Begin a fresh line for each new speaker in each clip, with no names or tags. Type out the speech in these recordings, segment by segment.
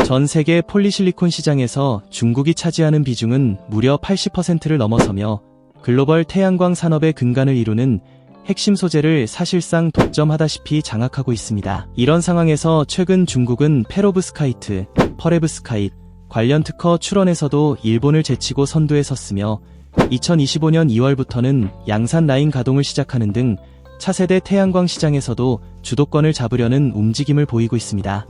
전 세계 폴리실리콘 시장에서 중국이 차지하는 비중은 무려 80%를 넘어서며 글로벌 태양광 산업의 근간을 이루는 핵심 소재를 사실상 독점하다시피 장악하고 있습니다. 이런 상황에서 최근 중국은 페로브스카이트, 퍼레브스카잇 관련 특허 출원에서도 일본을 제치고 선두에 섰으며 2025년 2월부터는 양산 라인 가동을 시작하는 등 차세대 태양광 시장에서도 주도권을 잡으려는 움직임을 보이고 있습니다.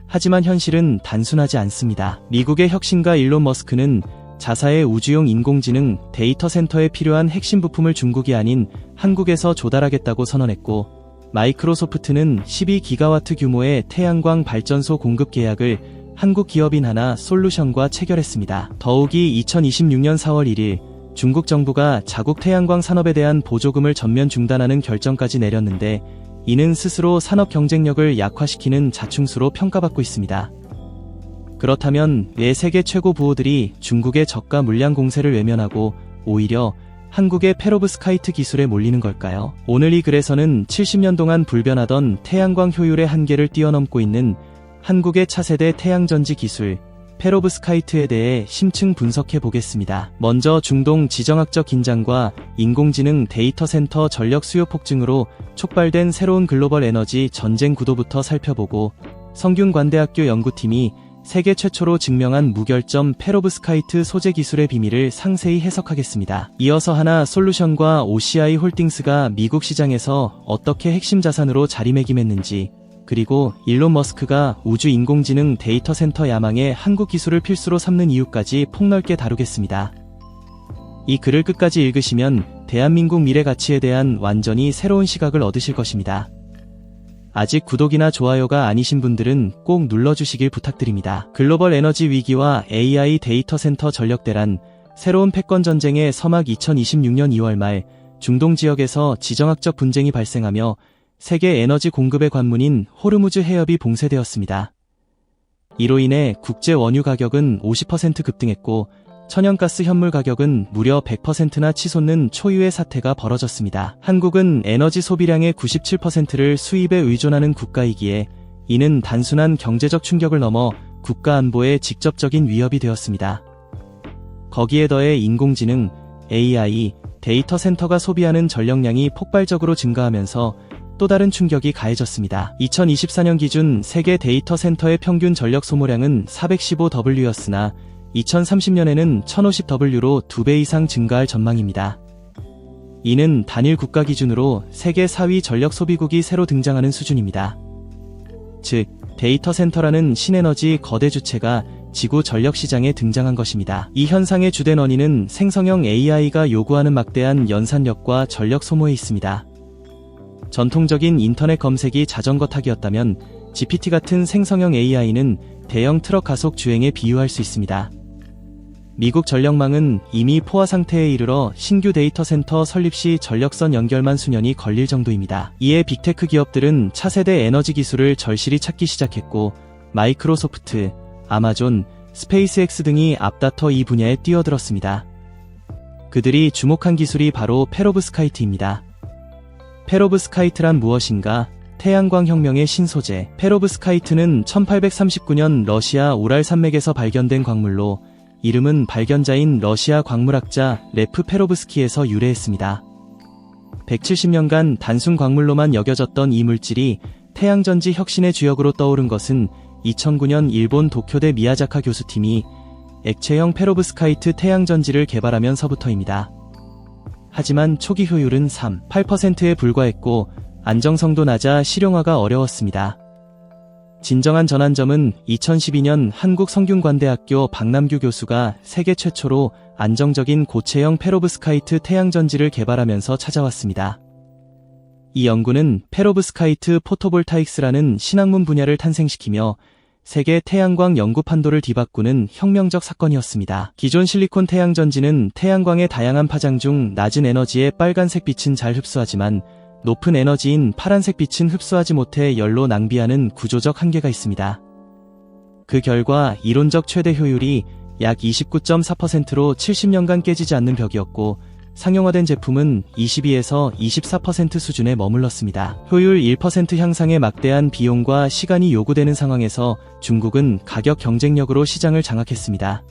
하지만 현실은 단순하지 않습니다. 미국의 혁신가 일론 머스크는 자사의 우주용 인공지능 데이터 센터에 필요한 핵심 부품을 중국이 아닌 한국에서 조달하겠다고 선언했고, 마이크로소프트는 12기가와트 규모의 태양광 발전소 공급 계약을 한국 기업인 하나 솔루션과 체결했습니다. 더욱이 2026년 4월 1일 중국 정부가 자국 태양광 산업에 대한 보조금을 전면 중단하는 결정까지 내렸는데, 이는 스스로 산업 경쟁력을 약화시키는 자충수로 평가받고 있습니다. 그렇다면 왜 세계 최고 부호들이 중국의 저가 물량 공세를 외면하고 오히려 한국의 페로브스카이트 기술에 몰리는 걸까요? 오늘 이 글에서는 70년 동안 불변하던 태양광 효율의 한계를 뛰어넘고 있는 한국의 차세대 태양전지 기술 페로브스카이트에 대해 심층 분석해 보겠습니다. 먼저 중동 지정학적 긴장과 인공지능 데이터 센터 전력 수요 폭증으로 촉발된 새로운 글로벌 에너지 전쟁 구도부터 살펴보고, 성균관대학교 연구팀이 세계 최초로 증명한 무결점 페로브스카이트 소재 기술의 비밀을 상세히 해석하겠습니다. 이어서 하나 솔루션과 OCI 홀딩스가 미국 시장에서 어떻게 핵심 자산으로 자리매김했는지, 그리고 일론 머스크가 우주 인공지능 데이터 센터 야망에 한국 기술을 필수로 삼는 이유까지 폭넓게 다루겠습니다. 이 글을 끝까지 읽으시면 대한민국 미래 가치에 대한 완전히 새로운 시각을 얻으실 것입니다. 아직 구독이나 좋아요가 아니신 분들은 꼭 눌러주시길 부탁드립니다. 글로벌 에너지 위기와 AI 데이터 센터 전력 대란, 새로운 패권 전쟁의 서막. 2026년 2월 말 중동 지역에서 지정학적 분쟁이 발생하며 세계 에너지 공급의 관문인 호르무즈 해협이 봉쇄되었습니다. 이로 인해 국제 원유 가격은 50% 급등했고, 천연가스 현물 가격은 무려 100%나 치솟는 초유의 사태가 벌어졌습니다. 한국은 에너지 소비량의 97%를 수입에 의존하는 국가이기에 이는 단순한 경제적 충격을 넘어 국가 안보에 직접적인 위협이 되었습니다. 거기에 더해 인공지능, AI, 데이터 센터가 소비하는 전력량이 폭발적으로 증가하면서 또 다른 충격이 가해졌습니다. 2024년 기준 세계 데이터 센터의 평균 전력 소모량은 415W였으나 2030년에는 1050W로 2배 이상 증가할 전망입니다. 이는 단일 국가 기준으로 세계 4위 전력 소비국이 새로 등장하는 수준입니다. 즉, 데이터 센터라는 신에너지 거대 주체가 지구 전력 시장에 등장한 것입니다. 이 현상의 주된 원인은 생성형 AI가 요구하는 막대한 연산력과 전력 소모에 있습니다. 전통적인 인터넷 검색이 자전거 타기였다면 GPT 같은 생성형 AI는 대형 트럭 가속 주행에 비유할 수 있습니다. 미국 전력망은 이미 포화 상태에 이르러 신규 데이터 센터 설립 시 전력선 연결만 수년이 걸릴 정도입니다. 이에 빅테크 기업들은 차세대 에너지 기술을 절실히 찾기 시작했고, 마이크로소프트, 아마존, 스페이스X 등이 앞다퉈 이 분야에 뛰어들었습니다. 그들이 주목한 기술이 바로 페로브스카이트입니다. 페로브스카이트란 무엇인가? 태양광 혁명의 신소재. 페로브스카이트는 1839년 러시아 우랄 산맥에서 발견된 광물로, 이름은 발견자인 러시아 광물학자 레프 페로브스키에서 유래했습니다. 170년간 단순 광물로만 여겨졌던 이 물질이 태양전지 혁신의 주역으로 떠오른 것은 2009년 일본 도쿄대 미야자카 교수팀이 액체형 페로브스카이트 태양전지를 개발하면서부터입니다. 하지만 초기 효율은 8%에 불과했고 안정성도 낮아 실용화가 어려웠습니다. 진정한 전환점은 2012년 한국 성균관대학교 박남규 교수가 세계 최초로 안정적인 고체형 페로브스카이트 태양전지를 개발하면서 찾아왔습니다. 이 연구는 페로브스카이트 포토볼타익스라는 신학문 분야를 탄생시키며 세계 태양광 연구 판도를 뒤바꾸는 혁명적 사건이었습니다. 기존 실리콘 태양전지는 태양광의 다양한 파장 중 낮은 에너지의 빨간색 빛은 잘 흡수하지만 높은 에너지인 파란색 빛은 흡수하지 못해 연로 낭비하는 구조적 한계가 있습니다. 그 결과 이론적 최대 효율이 약 29.4%로 70년간 깨지지 않는 벽이었고, 상용화된 제품은 22에서 24% 수준에 머물렀습니다. 효율 1% 향상에 막대한 비용과 시간이 요구되는 상황에서 중국은 가격 경쟁력으로 시장을 장악했습니다.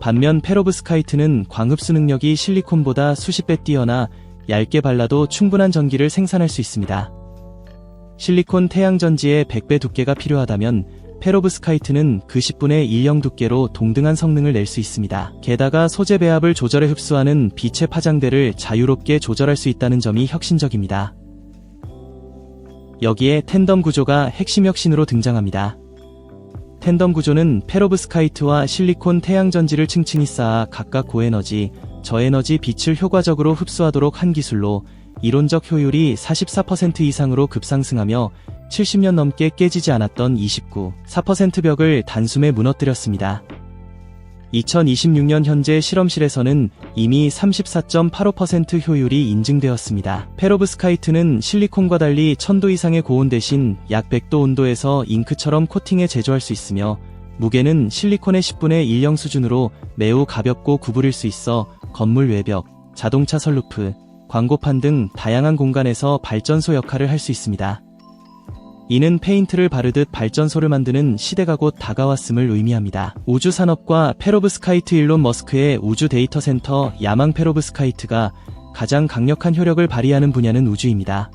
반면 페로브스카이트는 광흡수 능력이 실리콘보다 수십 배 뛰어나 얇게 발라도 충분한 전기를 생산할 수 있습니다. 실리콘 태양전지의 100배 두께가 필요하다면 페로브스카이트는 그 10분의 1형 두께로 동등한 성능을 낼 수 있습니다. 게다가 소재 배합을 조절해 흡수하는 빛의 파장대를 자유롭게 조절할 수 있다는 점이 혁신적입니다. 여기에 텐덤 구조가 핵심 혁신으로 등장합니다. 텐덤 구조는 페로브스카이트와 실리콘 태양전지를 층층이 쌓아 각각 고에너지, 저에너지 빛을 효과적으로 흡수하도록 한 기술로 이론적 효율이 44% 이상으로 급상승하며 70년 넘게 깨지지 않았던 29.4% 벽을 단숨에 무너뜨렸습니다. 2026년 현재 실험실에서는 이미 34.85% 효율이 인증되었습니다. 페로브스카이트는 실리콘과 달리 1000도 이상의 고온 대신 약 100도 온도에서 잉크처럼 코팅해 제조할 수 있으며 무게는 실리콘의 10분의 1형 수준으로 매우 가볍고 구부릴 수 있어 건물 외벽, 자동차 선루프, 광고판 등 다양한 공간에서 발전소 역할을 할 수 있습니다. 이는 페인트를 바르듯 발전소를 만드는 시대가 곧 다가왔음을 의미합니다. 우주산업과 페로브스카이트 일론 머스크의 우주 데이터 센터 야망 페로브스카이트가 가장 강력한 효력을 발휘하는 분야는 우주입니다.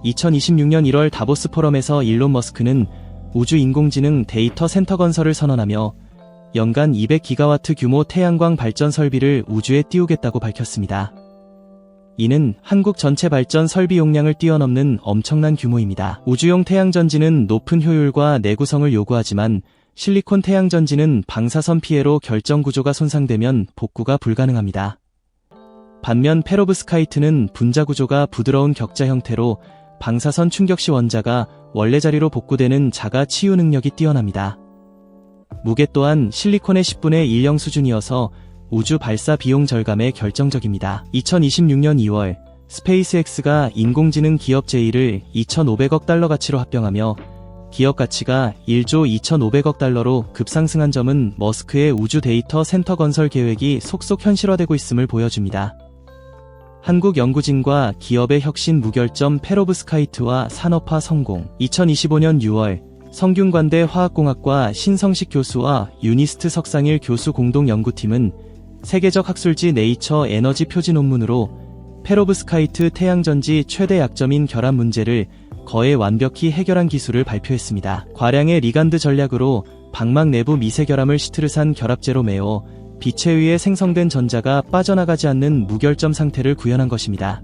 2026년 1월 다보스 포럼에서 일론 머스크는 우주 인공지능 데이터 센터 건설을 선언하며 연간 200기가와트 규모 태양광 발전 설비를 우주에 띄우겠다고 밝혔습니다. 이는 한국 전체 발전 설비 용량을 뛰어넘는 엄청난 규모입니다. 우주용 태양전지는 높은 효율과 내구성을 요구하지만 실리콘 태양전지는 방사선 피해로 결정 구조가 손상되면 복구가 불가능합니다. 반면 페로브스카이트는 분자 구조가 부드러운 격자 형태로 방사선 충격 시 원자가 원래 자리로 복구되는 자가 치유 능력이 뛰어납니다. 무게 또한 실리콘의 10분의 1형 수준이어서 우주 발사 비용 절감에 결정적입니다. 2026년 2월 스페이스X가 인공지능 기업 제1을 2,500억 달러 가치로 합병하며 기업 가치가 1조 2,500억 달러로 급상승한 점은 머스크의 우주 데이터 센터 건설 계획이 속속 현실화되고 있음을 보여줍니다. 한국 연구진과 기업의 혁신 무결점 페로브스카이트와 산업화 성공. 2025년 6월 성균관대 화학공학과 신성식 교수와 유니스트 석상일 교수 공동 연구팀은 세계적 학술지 네이처 에너지 표지 논문으로 페로브스카이트 태양전지 최대 약점인 결합 문제를 거의 완벽히 해결한 기술을 발표했습니다. 과량의 리간드 전략으로 방막 내부 미세 결함을 시트르산 결합제로 메워 빛에 의해 생성된 전자가 빠져나가지 않는 무결점 상태를 구현한 것입니다.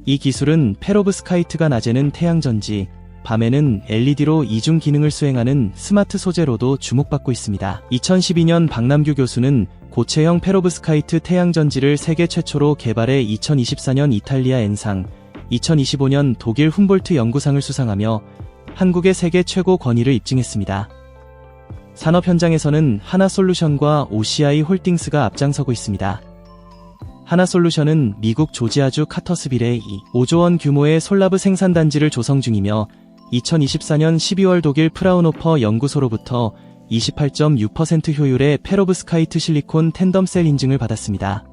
이 기술은 페로브스카이트가 낮에는 태양전지, 밤에는 LED로 이중 기능을 수행하는 스마트 소재로도 주목받고 있습니다. 2012년 박남규 교수는 고체형 페로브스카이트 태양전지를 세계 최초로 개발해 2024년 이탈리아 엔상, 2025년 독일 훔볼트 연구상을 수상하며 한국의 세계 최고 권위를 입증했습니다. 산업 현장에서는 하나솔루션과 OCI 홀딩스가 앞장서고 있습니다. 하나솔루션은 미국 조지아주 카터스빌에 5조 원 규모의 솔라브 생산단지를 조성 중이며 2024년 12월 독일 프라운호퍼 연구소로부터 28.6% 효율의 페로브스카이트 실리콘 텐덤셀 인증을 받았습니다.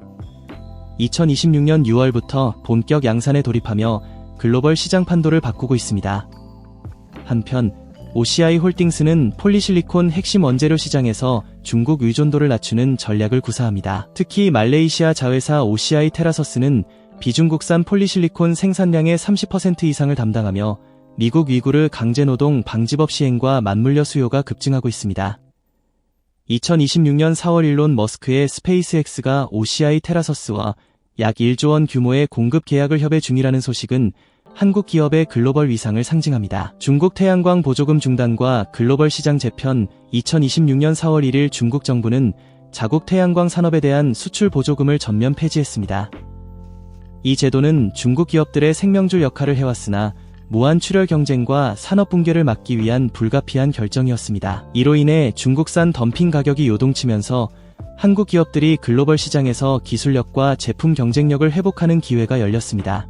2026년 6월부터 본격 양산에 돌입하며 글로벌 시장 판도를 바꾸고 있습니다. 한편 OCI 홀딩스는 폴리실리콘 핵심 원재료 시장에서 중국 의존도를 낮추는 전략을 구사합니다. 특히 말레이시아 자회사 OCI 테라서스는 비중국산 폴리실리콘 생산량의 30% 이상을 담당하며 미국 위구르 강제노동 방지법 시행과 맞물려 수요가 급증하고 있습니다. 2026년 4월 일론 머스크의 스페이스X가 OCI 테라서스와 약 1조 원 규모의 공급 계약을 협의 중이라는 소식은 한국 기업의 글로벌 위상을 상징합니다. 중국 태양광 보조금 중단과 글로벌 시장 재편. 2026년 4월 1일 중국 정부는 자국 태양광 산업에 대한 수출 보조금을 전면 폐지했습니다. 이 제도는 중국 기업들의 생명줄 역할을 해왔으나 무한 출혈 경쟁과 산업 붕괴를 막기 위한 불가피한 결정이었습니다. 이로 인해 중국산 덤핑 가격이 요동치면서 한국 기업들이 글로벌 시장에서 기술력과 제품 경쟁력을 회복하는 기회가 열렸습니다.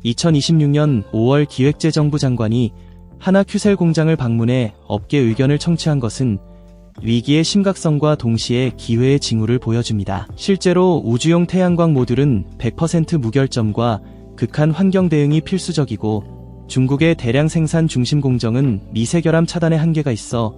2026년 5월 기획재정부 장관이 하나 큐셀 공장을 방문해 업계 의견을 청취한 것은 위기의 심각성과 동시에 기회의 징후를 보여줍니다. 실제로 우주용 태양광 모듈은 100% 무결점과 극한 환경 대응이 필수적이고, 중국의 대량 생산 중심 공정은 미세결함 차단에 한계가 있어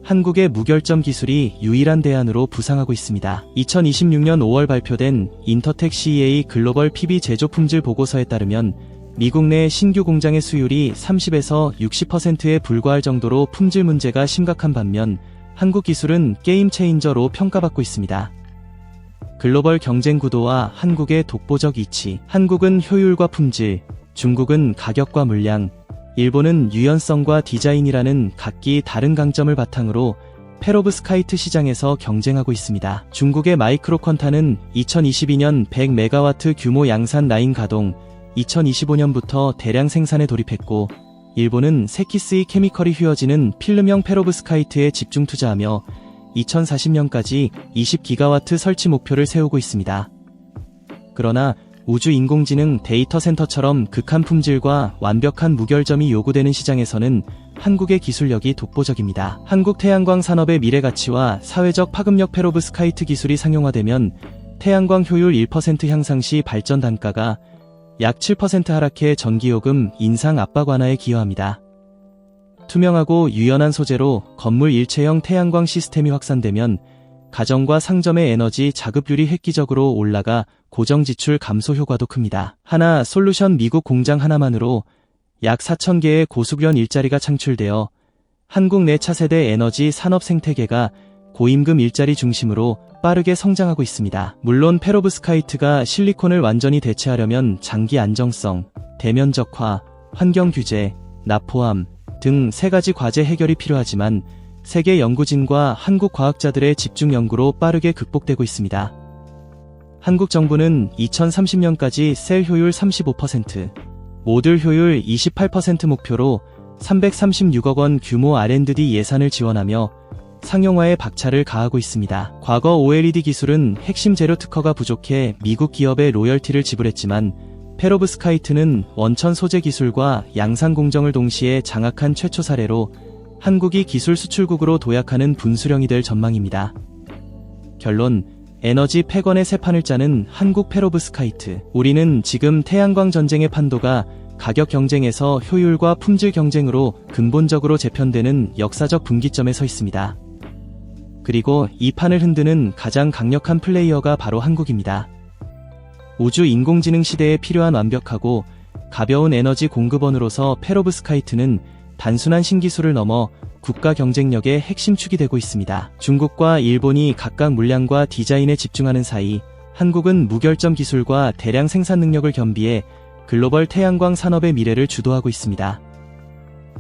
한국의 무결점 기술이 유일한 대안으로 부상하고 있습니다. 2026년 5월 발표된 인터텍 CEA 글로벌 PB 제조 품질 보고서에 따르면 미국 내 신규 공장의 수율이 30에서 60%에 불과할 정도로 품질 문제가 심각한 반면 한국 기술은 게임 체인저로 평가받고 있습니다. 글로벌 경쟁 구도와 한국의 독보적 위치. 한국은 효율과 품질, 중국은 가격과 물량, 일본은 유연성과 디자인이라는 각기 다른 강점을 바탕으로 페로브스카이트 시장에서 경쟁하고 있습니다. 중국의 마이크로퀀타는 2022년 100메가와트 규모 양산 라인 가동, 2025년부터 대량 생산에 돌입했고, 일본은 세키스이 케미컬이 휘어지는 필름형 페로브스카이트에 집중 투자하며 2040년까지 20기가와트 설치 목표를 세우고 있습니다. 그러나 우주 인공지능 데이터 센터처럼 극한 품질과 완벽한 무결점이 요구되는 시장에서는 한국의 기술력이 독보적입니다. 한국 태양광 산업의 미래 가치와 사회적 파급력. 페로브스카이트 기술이 상용화되면 태양광 효율 1% 향상 시 발전 단가가 약 7% 하락해 전기요금 인상 압박 완화에 기여합니다. 투명하고 유연한 소재로 건물 일체형 태양광 시스템이 확산되면 가정과 상점의 에너지 자급률이 획기적으로 올라가 고정 지출 감소 효과도 큽니다. 하나 솔루션 미국 공장 하나만으로 약 4,000개의 고수련 일자리가 창출되어 한국 내 차세대 에너지 산업 생태계가 고임금 일자리 중심으로 빠르게 성장하고 있습니다. 물론 페로브스카이트가 실리콘을 완전히 대체하려면 장기 안정성, 대면적화, 환경 규제, 납포함 등 3가지 과제 해결이 필요하지만 세계 연구진과 한국 과학자들의 집중 연구로 빠르게 극복되고 있습니다. 한국 정부는 2030년까지 셀 효율 35%, 모듈 효율 28% 목표로 336억 원 규모 R&D 예산을 지원하며 상용화에 박차를 가하고 있습니다. 과거 OLED 기술은 핵심 재료 특허가 부족해 미국 기업에 로열티를 지불했지만 페로브스카이트는 원천 소재 기술과 양산 공정을 동시에 장악한 최초 사례로 한국이 기술 수출국으로 도약하는 분수령이 될 전망입니다. 결론, 에너지 패권의 새 판을 짜는 한국 페로브스카이트. 우리는 지금 태양광 전쟁의 판도가 가격 경쟁에서 효율과 품질 경쟁으로 근본적으로 재편되는 역사적 분기점에 서 있습니다. 그리고 이 판을 흔드는 가장 강력한 플레이어가 바로 한국입니다. 우주 인공지능 시대에 필요한 완벽하고 가벼운 에너지 공급원으로서 페로브스카이트는 단순한 신기술을 넘어 국가 경쟁력의 핵심 축이 되고 있습니다. 중국과 일본이 각각 물량과 디자인에 집중하는 사이 한국은 무결점 기술과 대량 생산 능력을 겸비해 글로벌 태양광 산업의 미래를 주도하고 있습니다.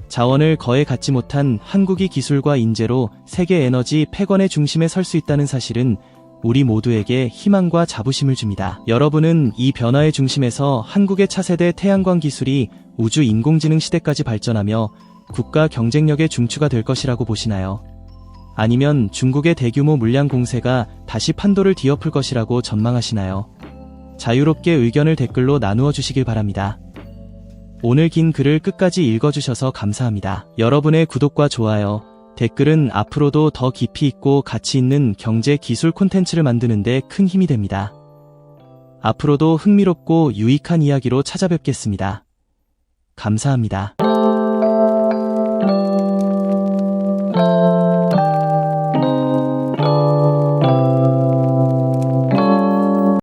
자원을 거의 갖지 못한 한국이 기술과 인재로 세계 에너지 패권의 중심에 설 수 있다는 사실은 우리 모두에게 희망과 자부심을 줍니다. 여러분은 이 변화의 중심에서 한국의 차세대 태양광 기술이 우주 인공지능 시대까지 발전하며 국가 경쟁력의 중추가 될 것이라고 보시나요? 아니면 중국의 대규모 물량 공세가 다시 판도를 뒤엎을 것이라고 전망하시나요? 자유롭게 의견을 댓글로 나누어 주시길 바랍니다. 오늘 긴 글을 끝까지 읽어주셔서 감사합니다. 여러분의 구독과 좋아요, 댓글은 앞으로도 더 깊이 있고 가치 있는 경제 기술 콘텐츠를 만드는 데 큰 힘이 됩니다. 앞으로도 흥미롭고 유익한 이야기로 찾아뵙겠습니다. 감사합니다.